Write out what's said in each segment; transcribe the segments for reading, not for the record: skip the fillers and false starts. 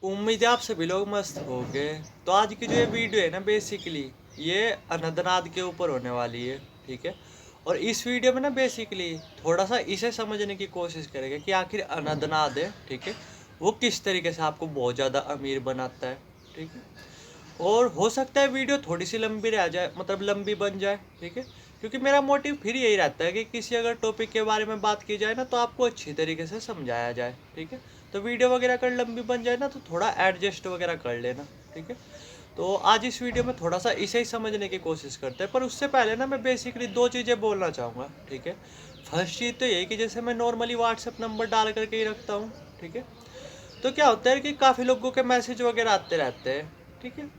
उम्मीद है आप सभी लोग मस्त होंगे। तो आज की जो ये वीडियो है ना, बेसिकली ये अनंतनाद के ऊपर होने वाली है। ठीक है। और इस वीडियो में ना बेसिकली थोड़ा सा इसे समझने की कोशिश करेंगे कि आखिर अनंतनाद है, ठीक है, वो किस तरीके से आपको बहुत ज़्यादा अमीर बनाता है। ठीक है। और हो सकता है वीडियो थोड़ी सी लंबी रह जाए, मतलब लंबी बन जाए। ठीक है। क्योंकि मेरा मोटिव फिर यही रहता है कि किसी अगर टॉपिक के बारे में बात की जाए ना, तो आपको अच्छी तरीके से समझाया जाए। ठीक है। तो वीडियो वगैरह अगर लंबी बन जाए ना, तो थोड़ा एडजस्ट वगैरह कर लेना। ठीक है। तो आज इस वीडियो में थोड़ा सा इसे ही समझने की कोशिश करते हैं, पर उससे पहले ना मैं बेसिकली दो चीज़ें बोलना चाहूँगा। ठीक है। फर्स्ट चीज़ तो यही कि जैसे मैं नॉर्मली व्हाट्सएप नंबर डाल करके ही रखता हूँ। ठीक है। तो क्या होता है कि काफ़ी लोगों के मैसेज वगैरह आते रहते हैं। ठीक है।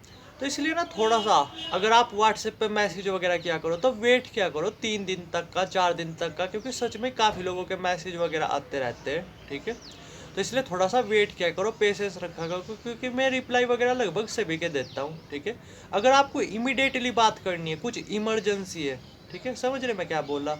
तो इसलिए ना थोड़ा सा, अगर आप व्हाट्सएप पे मैसेज वगैरह किया करो तो वेट किया करो 3 दिन तक का, 4 दिन तक का, क्योंकि सच में काफ़ी लोगों के मैसेज वगैरह आते रहते हैं। ठीक है। तो इसलिए थोड़ा सा वेट किया करो, पेशेंस रखा करो, क्योंकि मैं रिप्लाई वगैरह लगभग सभी के देता हूँ। ठीक है। अगर आपको इमीडिएटली बात करनी है, कुछ इमरजेंसी है, ठीक है, समझ रहे मैं क्या बोल रहा,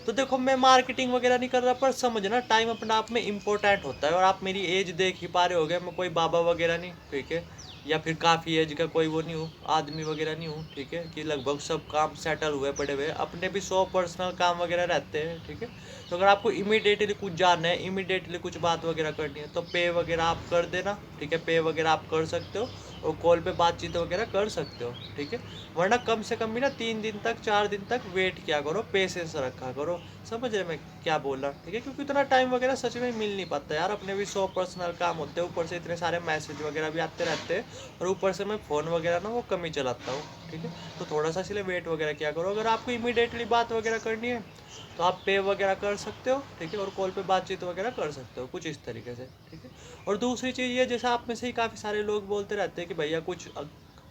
तो देखो मैं मार्केटिंग वगैरह नहीं कर रहा, पर समझना टाइम अपने आप में इम्पोर्टेंट होता है। और आप मेरी एज देख ही पा रहे होगे, मैं कोई बाबा वगैरह नहीं, ठीक है, या फिर काफ़ी एज का कोई वो नहीं हूँ, आदमी वगैरह नहीं हूँ। ठीक है। कि लगभग सब काम सेटल हुए पड़े हुए, अपने भी 100 पर्सनल काम वगैरह रहते हैं। ठीक है। तो अगर आपको इमीडिएटली कुछ जानना है, इमीडिएटली कुछ बात वगैरह करनी है, तो पे वगैरह आप कर देना। ठीक है। पे वगैरह आप कर सकते हो, और कॉल पे बातचीत वगैरह कर सकते हो। ठीक है। वरना कम से कम भी ना 3 दिन तक, 4 दिन तक वेट किया करो, पेशेंस रखा करो। समझ रहे मैं क्या बोल रहा, ठीक है। क्योंकि इतना टाइम वगैरह सच में मिल नहीं पाता यार, अपने भी 100 पर्सनल काम होते हैं, ऊपर से इतने सारे मैसेज वगैरह भी आते रहते हैं, और ऊपर से मैं फ़ोन वगैरह ना वो कम ही चलाता हूँ। ठीक है। तो थोड़ा सा इसलिए वेट वगैरह किया करो। अगर आपको इमीडिएटली बात वगैरह करनी है, तो आप पे वगैरह कर सकते हो। ठीक है। और कॉल पे बातचीत वगैरह कर सकते हो, कुछ इस तरीके से। ठीक है। और दूसरी चीज़ ये, जैसे आप में से ही काफ़ी सारे लोग बोलते रहते हैं कि भैया कुछ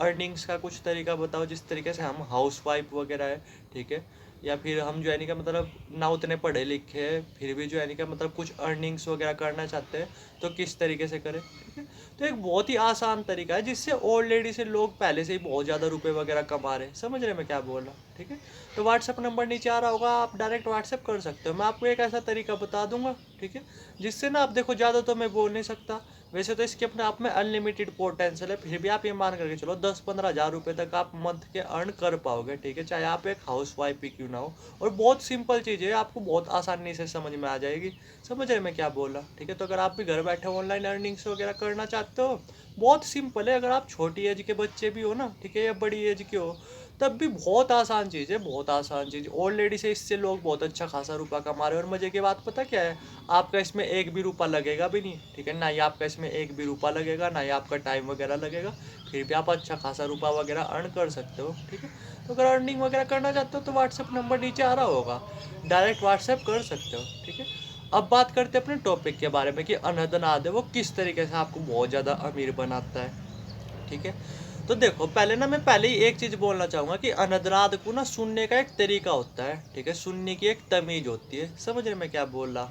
अर्निंग्स का कुछ तरीका बताओ, जिस तरीके से हम हाउस वाइफ वगैरह है। ठीक है। या फिर हम जो है नहीं का मतलब ना उतने पढ़े लिखे हैं, फिर भी जो है नहीं का मतलब कुछ अर्निंग्स वगैरह करना चाहते हैं, तो किस तरीके से करें। ठीक है। तो एक बहुत ही आसान तरीका है, जिससे ऑलरेडी से लोग पहले से ही बहुत ज़्यादा रुपए वगैरह कमा रहे हैं। समझ रहे मैं क्या बोल रहा हूँ। ठीक है। तो व्हाट्सअप नंबर नीचे आ रहा होगा, आप डायरेक्ट व्हाट्सअप कर सकते हो। मैं आपको एक ऐसा तरीका बता दूंगा, ठीक है, जिससे ना आप देखो, ज़्यादा तो मैं बोल नहीं सकता। वैसे तो इसके अपने आप में अनलिमिटेड पोटेंशियल है, फिर भी आप ये मान करके चलो 10-15 हज़ार रुपये तक आप मंथ के अर्न कर पाओगे। ठीक है। चाहे आप एक हाउस वाइफ भी क्यों ना हो। और बहुत सिंपल चीज़ है, आपको बहुत आसानी से समझ में आ जाएगी। समझ रहे मैं क्या बोल रहा, ठीक है। तो अगर आप भी घर बैठे ऑनलाइन अर्निंग्स वगैरह करना चाहते हो, बहुत सिंपल है। अगर आप छोटी एज के बच्चे भी हो ना, ठीक है, या बड़ी एज के हो, तब भी बहुत आसान चीज़ है, बहुत आसान चीज़। ऑलरेडी से इससे लोग बहुत अच्छा खासा रुपया कमा रहे हैं। और मज़े की बात पता क्या है, आपका इसमें एक भी रुपया लगेगा भी नहीं। ठीक है। ना ही आपका इसमें एक भी रुपया लगेगा, ना ही आपका टाइम वगैरह लगेगा, फिर भी आप अच्छा खासा रुपया वगैरह अर्न कर सकते हो। ठीक है। तो अगर अर्निंग वगैरह करना चाहते हो, तो व्हाट्सएप नंबर नीचे आ रहा होगा, डायरेक्ट व्हाट्सएप कर सकते हो। ठीक है। अब बात करते हैं अपने टॉपिक के बारे में कि अनंतनाद है वो किस तरीके से आपको बहुत ज़्यादा अमीर बनाता है। ठीक है। तो देखो, पहले ही एक चीज बोलना चाहूंगा कि अनदराद को ना सुनने का एक तरीका होता है। ठीक है। सुनने की एक तमीज होती है। समझ रहे मैं क्या बोल रहा।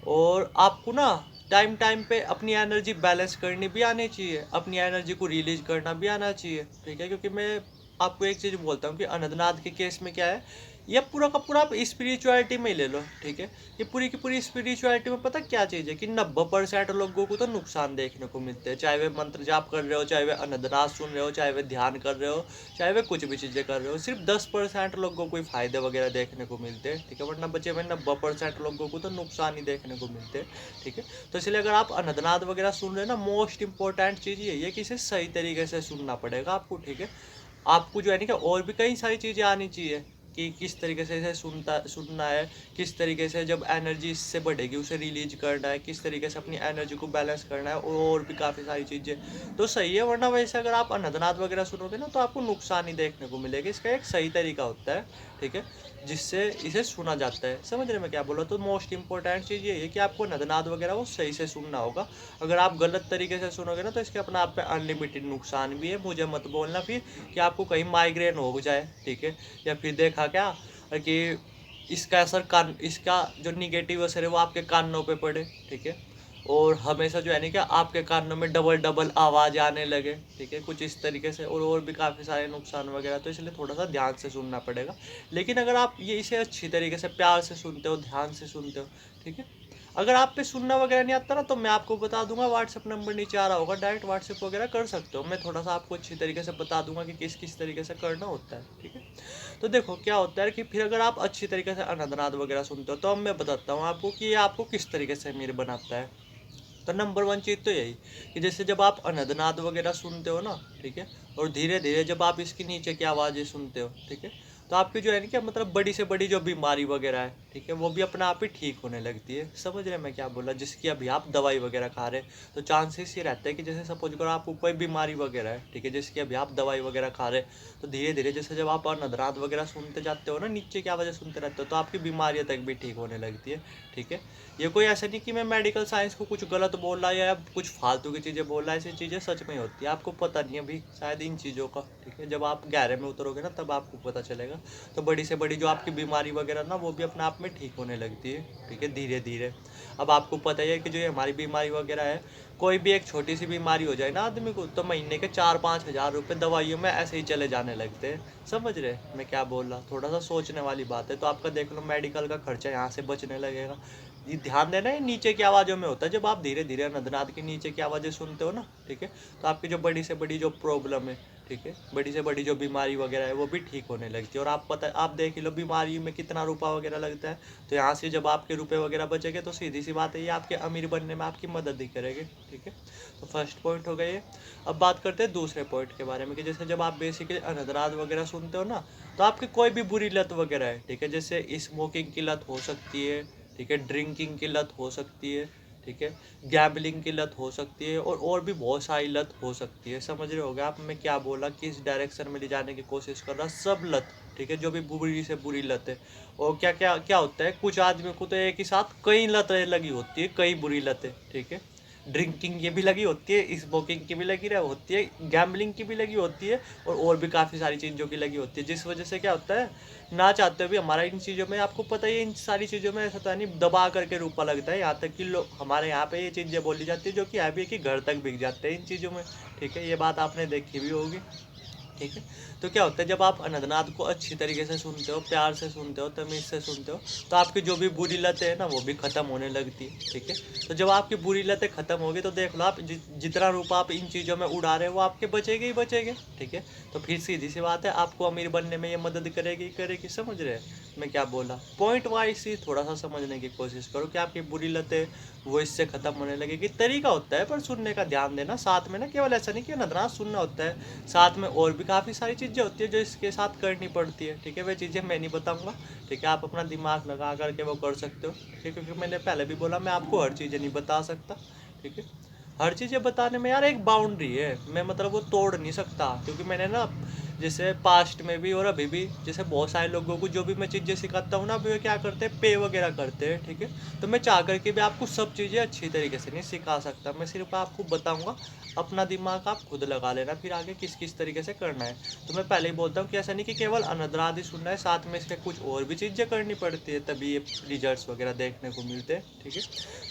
और आपको ना टाइम टाइम पे अपनी एनर्जी बैलेंस करनी भी आनी चाहिए, अपनी एनर्जी को रिलीज करना भी आना चाहिए। ठीक है। क्योंकि मैं आपको एक चीज बोलता हूँ कि अनंतनाथ के केस में क्या है, ये पूरा का पूरा आप स्पिरिचुअलिटी में ही ले लो। ठीक है। ये पूरी की पूरी स्पिरिचुअलिटी में पता क्या चीज़ है कि 90% लोगों को तो नुकसान देखने को मिलते हैं, चाहे वे मंत्र जाप कर रहे हो, चाहे वे अनंतनाथ सुन रहे हो, चाहे वे ध्यान कर रहे हो, चाहे वे कुछ भी चीज़ें कर रहे हो। सिर्फ 10% लोगों को फायदे वगैरह देखने को मिलते हैं। ठीक है। वरना बचे हुए 90% लोगों को तो नुकसान ही देखने को मिलते हैं। ठीक है। तो इसलिए अगर आप अनंतनाथ वगैरह सुन रहे हैं ना, मोस्ट इंपॉर्टेंट चीज़ यही है कि इसे सही तरीके से सुनना पड़ेगा आपको। ठीक है। आपको जो है ना और भी कई सारी चीज़ें आनी चाहिए कि किस तरीके से इसे सुनना है, किस तरीके से जब एनर्जी इससे बढ़ेगी उसे रिलीज करना है, किस तरीके से अपनी एनर्जी को बैलेंस करना है, और भी काफ़ी सारी चीज़ें तो सही है। वरना वैसे अगर आप अनंतनाथ वगैरह सुनोगे ना, तो आपको नुकसान ही देखने को मिलेगा। इसका एक सही तरीका होता है, ठीक है, जिससे इसे सुना जाता है। समझ रहे मैं क्या बोल रहा हूँ। तो मोस्ट इंपॉर्टेंट चीज़ ये है कि आपको नदनाद वगैरह वो सही से सुनना होगा। अगर आप गलत तरीके से सुनोगे ना, तो इसके अपने आप पे अनलिमिटेड नुकसान भी है। मुझे मत बोलना फिर कि आपको कहीं माइग्रेन हो जाए। ठीक है। या फिर देखा क्या कि इसका असर कान, इसका जो निगेटिव असर है वो आपके कानों पे पड़े। ठीक है। और हमेशा जो है ना क्या आपके कानों में डबल डबल आवाज़ आने लगे। ठीक है। कुछ इस तरीके से, और भी काफ़ी सारे नुकसान वगैरह। तो इसलिए थोड़ा सा ध्यान से सुनना पड़ेगा। लेकिन अगर आप ये इसे अच्छी तरीके से प्यार से सुनते हो, ध्यान से सुनते हो, ठीक है, अगर आप पे सुनना वगैरह नहीं आता ना, तो मैं आपको बता दूंगा, व्हाट्सएप नंबर नीचे आ रहा होगा, डायरेक्ट व्हाट्सएप वगैरह कर सकते हो। मैं थोड़ा सा आपको अच्छी तरीके से बता दूंगा कि किस किस तरीके से करना होता है, ठीक है। तो देखो क्या होता है कि फिर अगर आप अच्छी तरीके से अनंतनाद वगैरह सुनते हो, तो अब मैं बताता हूँ आपको कि ये आपको किस तरीके से अमीर बनाता है। तो नंबर वन चीज़ तो यही कि जैसे जब आप अनंतनाद वगैरह सुनते हो ना, ठीक है, और धीरे धीरे जब आप इसके नीचे की आवाज़ें सुनते हो, ठीक है, तो आपकी जो है ना क्या मतलब बड़ी से बड़ी जो बीमारी वगैरह है, ठीक है, वो भी अपने आप ही ठीक होने लगती है। समझ रहे हैं मैं क्या बोला, जिसकी अभी आप दवाई वगैरह खा रहे हैं, तो चांसेस ये रहते हैं कि जैसे सपोज करो आपको कोई बीमारी वगैरह है, ठीक है, जिसकी अभी आप दवाई वगैरह खा रहे हैं, तो धीरे धीरे जैसे जब आप अनंतनाद वगैरह सुनते जाते हो ना, नीचे की आवाज़ें सुनते रहते हो, तो आपकी बीमारियाँ तक भी ठीक होने लगती है, ठीक है। ये कोई ऐसा नहीं कि मैं मेडिकल साइंस को कुछ गलत बोल रहा या कुछ फालतू की चीज़ें बोल रहा है, ऐसी चीज़ें सच में होती है, आपको पता नहीं है अभी शायद इन चीज़ों का, ठीक है। जब आप गहरे में उतरोगे ना, तब आपको पता चलेगा। तो बड़ी से बड़ी जो आपकी बीमारी वगैरह ना, वो भी अपने आप में ठीक होने लगती है, ठीक है, धीरे धीरे। अब आपको पता ही है कि जो ये हमारी बीमारी वगैरह है, कोई भी एक छोटी सी बीमारी हो जाए ना आदमी को, तो महीने के 4-5 हज़ार रुपये दवाइयों में ऐसे ही चले जाने लगते हैं। समझ रहे मैं क्या बोल रहा, थोड़ा सा सोचने वाली बात है। तो आपका देख लो मेडिकल का खर्चा यहाँ से बचने लगेगा। ये ध्यान देना, ये नीचे की आवाज़ों में होता है। जब आप धीरे धीरे अनंतनाद की नीचे की आवाज़ें सुनते हो ना, ठीक है, तो आपकी जो बड़ी से बड़ी जो प्रॉब्लम है, ठीक है, बड़ी से बड़ी जो बीमारी वगैरह है, वो भी ठीक होने लगती है। और आप देख लो बीमारी में कितना रुपया वगैरह लगता है, तो यहाँ से जब आपके रुपए वगैरह बचेंगे, तो सीधी सी बात है, ये आपके अमीर बनने में आपकी मदद ही करेंगे, ठीक है। तो फर्स्ट पॉइंट हो गई है। अब बात करते हैं दूसरे पॉइंट के बारे में कि जैसे जब आप बेसिकली अनंतनाद वगैरह सुनते हो ना, तो आपकी कोई भी बुरी लत वगैरह है, ठीक है, जैसे स्मोकिंग की लत हो सकती है, ठीक है, ड्रिंकिंग की लत हो सकती है, ठीक है, गैम्बलिंग की लत हो सकती है, और भी बहुत सारी लत हो सकती है। समझ रहे होगे आप मैं क्या बोला, किस डायरेक्शन में ले जाने की कोशिश कर रहा, सब लत, ठीक है, जो भी बुरी से बुरी लत है। और क्या क्या क्या होता है, कुछ आदमी को तो एक ही साथ कई लतें लगी होती है, कई बुरी लतें, ठीक है। ड्रिंकिंग की भी लगी होती है, स्मोकिंग की भी लगी रह होती है, गैम्बलिंग की भी लगी होती है, और भी काफ़ी सारी चीज़ों की लगी होती है, जिस वजह से क्या होता है, ना चाहते हुए हमारा इन चीज़ों में, आपको पता ही है, इन सारी चीज़ों में ऐसा था नहीं, दबा करके रूपा लगता है। यहाँ तक कि लोग हमारे यहाँ पे ये चीज़ें बोली जाती है जो कि है भी, कि घर तक बिक जाते हैं इन चीज़ों में, ठीक है। ये बात आपने देखी भी होगी, ठीक है। तो क्या होता है, जब आप अनंतनाद को अच्छी तरीके से सुनते हो, प्यार से सुनते हो, तमीज़ से सुनते हो, तो आपकी जो भी बुरी लतें है ना, वो भी ख़त्म होने लगती है, ठीक है। तो जब आपकी बुरी लतें ख़त्म होगी, तो देख लो आप जितना रुपया आप इन चीज़ों में उड़ा रहे हो, वो आपके बचेगे ही बचेगे, ठीक है। तो फिर सीधी सी बात है, आपको अमीर बनने में ये मदद करेगी ही करेगी। समझ रहे हैं मैं क्या बोला, पॉइंट वाइज ही थोड़ा सा समझने की कोशिश करो कि आपकी बुरी लतें वो इससे ख़त्म होने लगेगी। तरीका होता है पर सुनने का ध्यान देना साथ में ना, केवल ऐसा नहीं कि नजराना सुनना होता है, साथ में और भी काफ़ी सारी चीज़ें होती है जो इसके साथ करनी पड़ती है, ठीक है। वह चीज़ें मैं नहीं बताऊंगा, ठीक है, आप अपना दिमाग लगा करके वो कर सकते हो, ठीक है, क्योंकि मैंने पहले भी बोला मैं आपको हर चीज़ें नहीं बता सकता, ठीक है। हर चीज़ें बताने में यार एक बाउंड्री है, मैं मतलब वो तोड़ नहीं सकता, क्योंकि मैंने ना जैसे पास्ट में भी और अभी भी जैसे बहुत सारे लोगों को जो भी मैं चीज़ें सिखाता हूँ ना, अभी वो क्या करते हैं, पे वगैरह करते हैं, ठीक है। तो मैं चाह करके भी आपको सब चीज़ें अच्छी तरीके से नहीं सिखा सकता, मैं सिर्फ आपको बताऊंगा, अपना दिमाग आप खुद लगा लेना फिर आगे किस किस तरीके से करना है। तो मैं पहले ही बोलता हूँ कि ऐसा नहीं कि केवल अनदराद ही सुनना है, साथ में इसके कुछ और भी चीज़ें करनी पड़ती है, तभी ये रिजल्ट्स वगैरह देखने को मिलते हैं, ठीक है।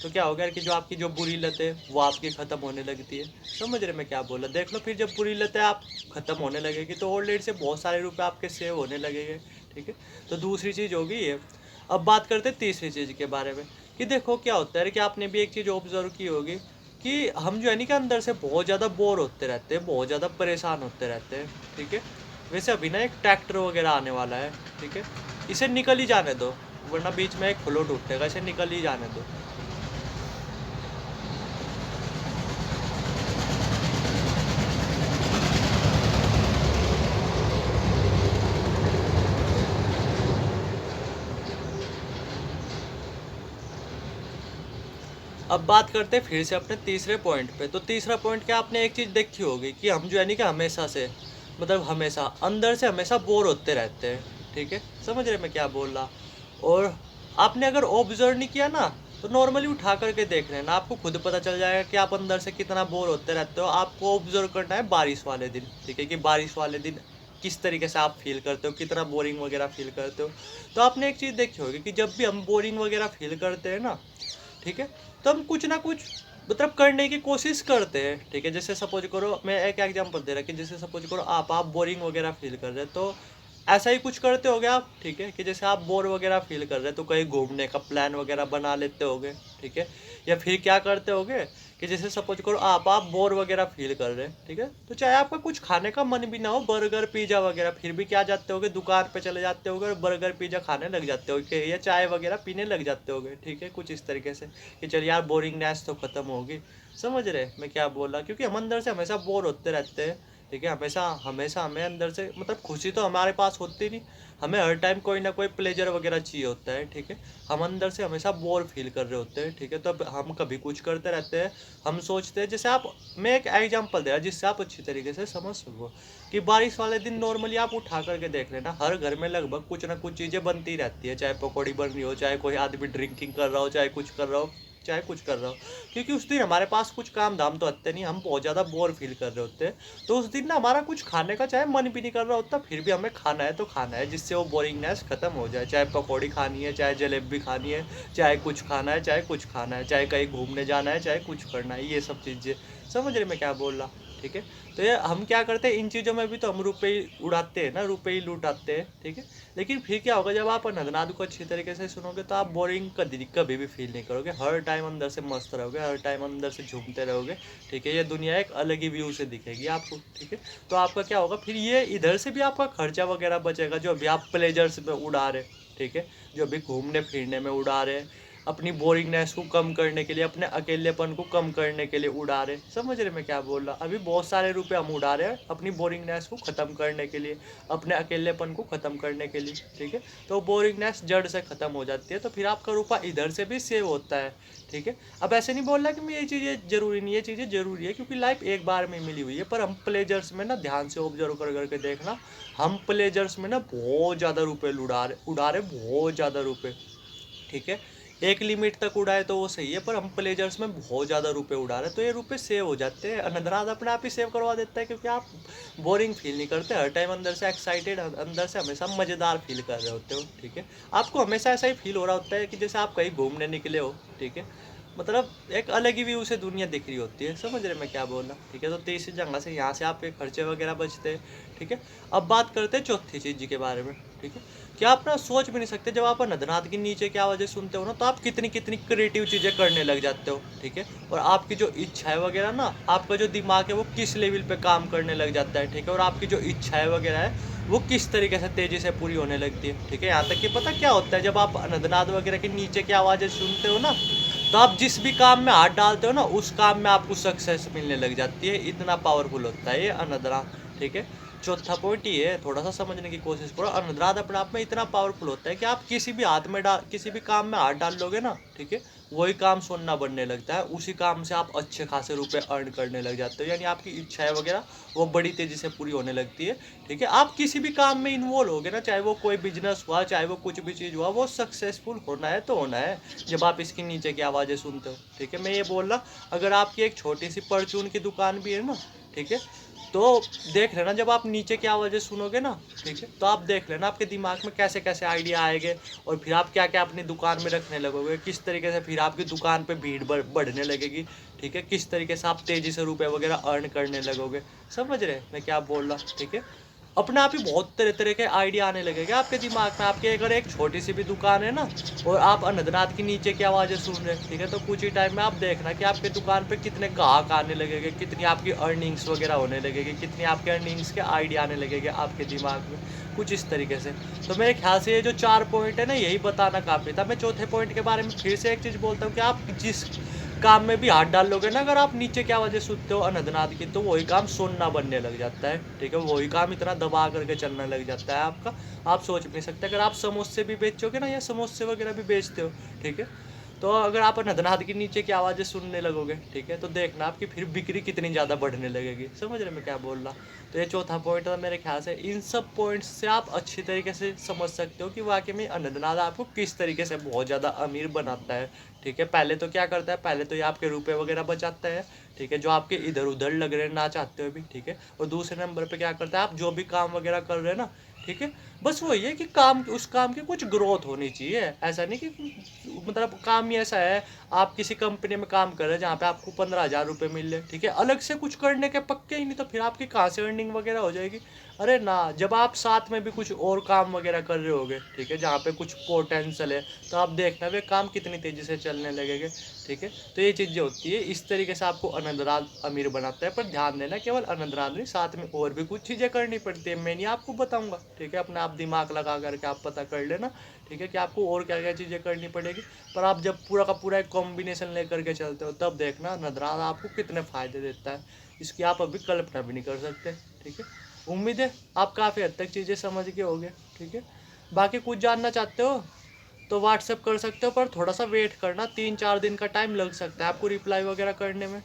तो क्या हो गया कि जो आपकी जो बुरी लत है वो आपकी ख़त्म होने लगती है। समझ रहे मैं क्या बोला, देख लो फिर जब बुरी लतें आप ख़त्म होने लगेगी, तो ऑलरेडी से बहुत सारे रुपए आपके सेव होने लगेंगे, ठीक है। तो दूसरी चीज़ होगी ये। अब बात करते हैं तीसरी चीज़ के बारे में कि देखो क्या होता है कि आपने भी एक चीज़ ऑब्जर्व की होगी कि हम जो है नहीं कि अंदर से बहुत ज़्यादा बोर होते रहते हैं, बहुत ज़्यादा परेशान होते रहते हैं, ठीक है। वैसे अभी ना एक ट्रैक्टर वगैरह आने वाला है, ठीक है, इसे निकल ही जाने दो, वरना बीच में एक फ्लो टूटेगा, इसे निकल ही जाने दो। अब बात करते हैं फिर से अपने तीसरे पॉइंट पे। तो तीसरा पॉइंट क्या, आपने एक चीज़ देखी होगी कि हम जो है नहीं कि हमेशा से मतलब हमेशा अंदर से हमेशा बोर होते रहते हैं, ठीक है। समझ रहे मैं क्या बोल रहा, और आपने अगर ऑब्जर्व नहीं किया ना, तो नॉर्मली उठा करके देख लेना, आपको खुद पता चल जाएगा कि आप अंदर से कितना बोर होते रहते हो। आपको ऑब्जर्व करना है बारिश वाले दिन, ठीक है, कि बारिश वाले दिन किस तरीके से आप फील करते हो, कितना बोरिंग वगैरह फील करते हो। तो आपने एक चीज़ देखी होगी कि जब भी हम बोरिंग वगैरह फील करते हैं ना, ठीक है, तो हम कुछ ना कुछ मतलब करने की कोशिश करते हैं, ठीक है। जैसे सपोज करो, मैं एक एग्जांपल दे रहा कि जैसे सपोज करो आप बोरिंग वगैरह फील कर रहे हैं, तो ऐसा ही कुछ करते होगे आप, ठीक है, कि जैसे आप बोर वगैरह फील कर रहे हैं तो कहीं घूमने का प्लान वगैरह बना लेते होगे, ठीक है। या फिर क्या करते होगे कि जैसे सपोज करो आप बोर वगैरह फील कर रहे हैं, ठीक है, तो चाहे आपका कुछ खाने का मन भी ना हो, बर्गर पिज्जा वगैरह, फिर भी क्या जाते होगे, दुकान पे चले जाते होगे और बर्गर पिज्जा खाने लग जाते होगे या चाय वगैरह पीने लग जाते होगे, ठीक है, कुछ इस तरीके से कि चल यार बोरिंगनेस तो खत्म होगी। समझ रहे मैं क्या बोल रहा, क्योंकि हम अंदर से हमेशा बोर होते रहते हैं, ठीक है। हमेशा हमेशा हमें अंदर से मतलब खुशी तो हमारे पास होती नहीं, हमें हर टाइम कोई ना कोई प्लेजर वगैरह चाहिए होता है, ठीक है। हम अंदर से हमेशा बोर फील कर रहे होते हैं, ठीक है, तो अब हम कभी कुछ करते रहते हैं। हम सोचते हैं जैसे आप, मैं एक एग्जांपल दे रहा जिससे आप अच्छी तरीके से समझ सको कि बारिश वाले दिन नॉर्मली आप उठा करके देख लेना, हर घर में लगभग कुछ ना कुछ चीज़ें बनती रहती है, चाहे पकौड़ी बन रही हो, चाहे कोई आदमी ड्रिंकिंग कर रहा हो, चाहे कुछ कर रहा हो, चाहे कुछ कर रहा हो, क्योंकि उस दिन हमारे पास कुछ काम धाम तो होते नहीं, हम बहुत ज़्यादा बोर फील कर रहे होते हैं। तो उस दिन ना हमारा कुछ खाने का चाहे मन भी नहीं कर रहा होता, फिर भी हमें खाना है तो खाना है, जिससे वो बोरिंगनेस खत्म हो जाए। चाहे पकौड़ी खानी है, चाहे जलेबी खानी है, चाहे कुछ खाना है, चाहे कुछ खाना है, चाहे कहीं घूमने जाना है, चाहे कुछ करना है, ये सब चीज़ें। समझ रहे मैं क्या बोल रहा, ठीक है। तो ये हम क्या करते हैं, इन चीज़ों में भी तो हम रुपए ही उड़ाते हैं ना, रुपए ही लूटाते हैं, ठीक है। लेकिन फिर क्या होगा, जब आप अनंतनाद को अच्छी तरीके से सुनोगे तो आप बोरिंग कभी भी फील नहीं करोगे, हर टाइम अंदर से मस्त रहोगे, हर टाइम अंदर से झूमते रहोगे, ठीक है। ये दुनिया एक अलग ही व्यू से दिखेगी आपको, ठीक है। तो आपका क्या होगा फिर, ये इधर से भी आपका खर्चा वगैरह बचेगा जो अभी आप प्लेजर्स में उड़ा रहे, ठीक है, जो अभी घूमने फिरने में उड़ा रहे, अपनी बोरिंगनेस को कम करने के लिए, अपने अकेलेपन को कम करने के लिए उड़ा रहे। समझ रहे मैं क्या बोल रहा, अभी बहुत सारे रुपए हम उड़ा रहे हैं अपनी बोरिंगनेस को ख़त्म करने के लिए, अपने अकेलेपन को ख़त्म करने के लिए, ठीक है। तो बोरिंगनेस जड़ से ख़त्म हो जाती है, तो फिर आपका रुपया इधर से भी सेव होता है, ठीक है। अब ऐसे नहीं बोल रहा कि मैं ये चीज़ें ज़रूरी नहीं, ये चीज़ें ज़रूरी है क्योंकि लाइफ एक बार में मिली हुई है, पर हम प्लेजर्स में ना ध्यान से ऑब्जर्व कर करके देखना, हम प्लेजर्स में ना बहुत ज़्यादा रुपये उड़ा रहे बहुत ज़्यादा रुपये, ठीक है। एक लिमिट तक उड़ाए तो वो सही है, पर हम प्लेजर्स में बहुत ज़्यादा रुपए उड़ा रहे हैं, तो ये रुपए सेव हो जाते हैं, अनंतनाथ अपने आप ही सेव करवा देता है, क्योंकि आप बोरिंग फील नहीं करते, हर टाइम अंदर से एक्साइटेड, अंदर से हमेशा मज़ेदार फील कर रहे होते हो, ठीक है। आपको हमेशा ऐसा ही फील हो रहा होता है कि जैसे आप कहीं घूमने निकले हो, ठीक है, मतलब एक अलग ही व्यू से दुनिया दिख रही होती है। समझ रहे मैं क्या बोल रहा, ठीक है। तो तीसरी जगह से यहाँ से आपके खर्चे वगैरह बचते हैं, ठीक है। अब बात करते हैं चौथी चीज़ के बारे में, ठीक है। क्या आप ना सोच भी नहीं सकते, जब आप अनंतनाथ की नीचे की आवाज़ें सुनते हो ना, तो आप कितनी कितनी क्रिएटिव चीज़ें करने लग जाते हो, ठीक है। और आपकी जो इच्छाएं वगैरह ना, आपका जो दिमाग है वो किस लेवल पे काम करने लग जाता है, ठीक है। और आपकी जो इच्छाएं वगैरह है वो किस तरीके से तेज़ी से पूरी होने लगती है, ठीक है। यहाँ तक कि पता क्या होता है, जब आप अनंतनाथ वगैरह के नीचे की आवाज़ें सुनते हो ना, तो आप जिस भी काम में हाथ डालते हो ना, उस काम में आपको सक्सेस मिलने लग जाती है, इतना पावरफुल होता है ये अनंतनाथ, ठीक है। चौथा पॉइंट ये है, थोड़ा सा समझने की कोशिश करो, अनंतनाथ अपने आप में इतना पावरफुल होता है कि आप किसी भी काम में हाथ डाल लोगे ना, ठीक है, वही काम सोना बनने लगता है, उसी काम से आप अच्छे खासे रुपए अर्न करने लग जाते हो, यानी आपकी इच्छाएं वगैरह वो बड़ी तेजी से पूरी होने लगती है, ठीक है। आप किसी भी काम में इन्वॉल्व होगे ना, चाहे वो कोई बिजनेस हुआ, चाहे वो कुछ भी चीज़ हुआ, वो सक्सेसफुल होना है तो होना है, जब आप इसके नीचे की आवाज़ें सुनते हो, ठीक है। मैं ये बोल रहा, अगर आपकी एक छोटी सी परचून की दुकान भी है ना, ठीक है, तो देख लेना, जब आप नीचे की आवाज़ें सुनोगे ना, ठीक है, तो आप देख लेना आपके दिमाग में कैसे कैसे आइडिया आएंगे, और फिर आप क्या क्या अपनी दुकान में रखने लगोगे, किस तरीके से फिर आपकी दुकान पे भीड़ बढ़ने लगेगी, ठीक है, किस तरीके से आप तेज़ी से रुपए वगैरह अर्न करने लगोगे। समझ रहे मैं क्या बोल रहा, ठीक है। अपने आप ही बहुत तरह तरह के आइडिया आने लगेगा आपके दिमाग में। आपके अगर एक छोटी सी भी दुकान है ना, और आप अनंतनाथ की नीचे की आवाज़ें सुन रहे हैं, ठीक है, तो कुछ ही टाइम में आप देखना कि आपके दुकान पे कितने ग्राहक आने लगेंगे, कितनी आपकी अर्निंग्स वगैरह होने लगेगी, कितनी आपके अर्निंग्स के आइडिया आने लगेंगे आपके दिमाग में, कुछ इस तरीके से। तो मेरे ख्याल से ये जो 4 पॉइंट है ना, यही बताना काफ़ी था। मैं चौथे पॉइंट के बारे में फिर से एक चीज़ बोलता हूँ कि आप जिस काम में भी हाथ डाल लोगे ना, अगर आप नीचे की आवाज़ें सुनते हो अनंतनाथ की, तो वही काम सुनना बनने लग जाता है, ठीक है। वही काम इतना दबा करके चलने लग जाता है आपका, आप सोच भी नहीं सकते। अगर आप समोसे भी बेचोगे ना, या समोसे वगैरह भी बेचते हो, ठीक है, तो अगर आप अनंतनाथ के नीचे की आवाज़ें सुनने लगोगे, ठीक है, तो देखना आपकी फिर बिक्री कितनी ज़्यादा बढ़ने लगेगी। समझ रहे मैं क्या बोल रहा। तो ये चौथा पॉइंट था मेरे ख्याल से। इन सब पॉइंट्स से आप अच्छी तरीके से समझ सकते हो कि वाकई में अनंतनाथ आपको किस तरीके से बहुत ज़्यादा अमीर बनाता है, ठीक है। पहले तो क्या करता है, पहले तो ये आपके रुपए वगैरह बचाता है, ठीक है, जो आपके इधर उधर लग रहे हैं ना चाहते हुए भी, ठीक है। और दूसरे नंबर पे क्या करता है, आप जो भी काम वगैरह कर रहे हैं ना, ठीक है, बस वही है कि काम, उस काम की कुछ ग्रोथ होनी चाहिए। ऐसा नहीं कि मतलब काम ही ऐसा है, आप किसी कंपनी में काम कर रहे हैं जहाँ पे आपको 15,000 रुपये मिल रहे, ठीक है, अलग से कुछ करने के पक्के ही नहीं, तो फिर आपकी कहाँ से अर्निंग वगैरह हो जाएगी। अरे ना, जब आप साथ में भी कुछ और काम वगैरह कर रहे होगे, ठीक है, जहाँ पे कुछ पोटेंशियल है, तो आप देखना वे काम कितनी तेज़ी से चलने लगेंगे, ठीक है। तो ये चीज़ें होती है, इस तरीके से आपको अनंतराल अमीर बनाता है। पर ध्यान देना, केवल अनंतराल नहीं, साथ में और भी कुछ चीज़ें करनी पड़ती है, मैं नहीं आपको बताऊंगा, ठीक है, अपने आप दिमाग लगा करके आप पता कर लेना, ठीक है, कि आपको और क्या क्या चीज़ें करनी पड़ेगी। पर आप जब पूरा का पूरा एक कॉम्बिनेशन लेकर के चलते हो, तब देखना अनंतराल आपको कितने फ़ायदे देता है, इसकी आप अभी कल्पना भी नहीं कर सकते, ठीक है। उम्मीद है आप काफ़ी हद तक चीज़ें समझ के होगे, ठीक है। बाकी कुछ जानना चाहते हो तो व्हाट्सएप कर सकते हो, पर थोड़ा सा वेट करना, 3-4 दिन का टाइम लग सकता है आपको रिप्लाई वगैरह करने में,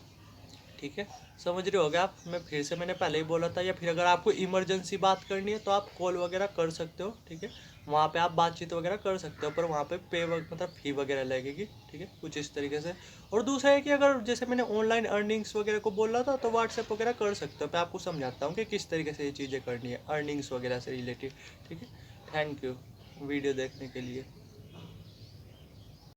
ठीक है। समझ रहे होगे आप, मैं फिर से मैंने पहले ही बोला था। या फिर अगर आपको इमरजेंसी बात करनी है तो आप कॉल वगैरह कर सकते हो, ठीक है, वहाँ पे आप बातचीत वगैरह कर सकते हो, पर वहाँ पे मतलब फ़ी वगैरह लगेगी, ठीक है, कुछ इस तरीके से। और दूसरा है कि अगर जैसे मैंने ऑनलाइन अर्निंग्स वगैरह को बोला था, तो व्हाट्सएप वगैरह कर सकते हो, मैं आपको समझाता हूँ कि किस तरीके से ये चीज़ें करनी है अर्निंग्स वगैरह से रिलेटेड, ठीक है। थैंक यू वीडियो देखने के लिए।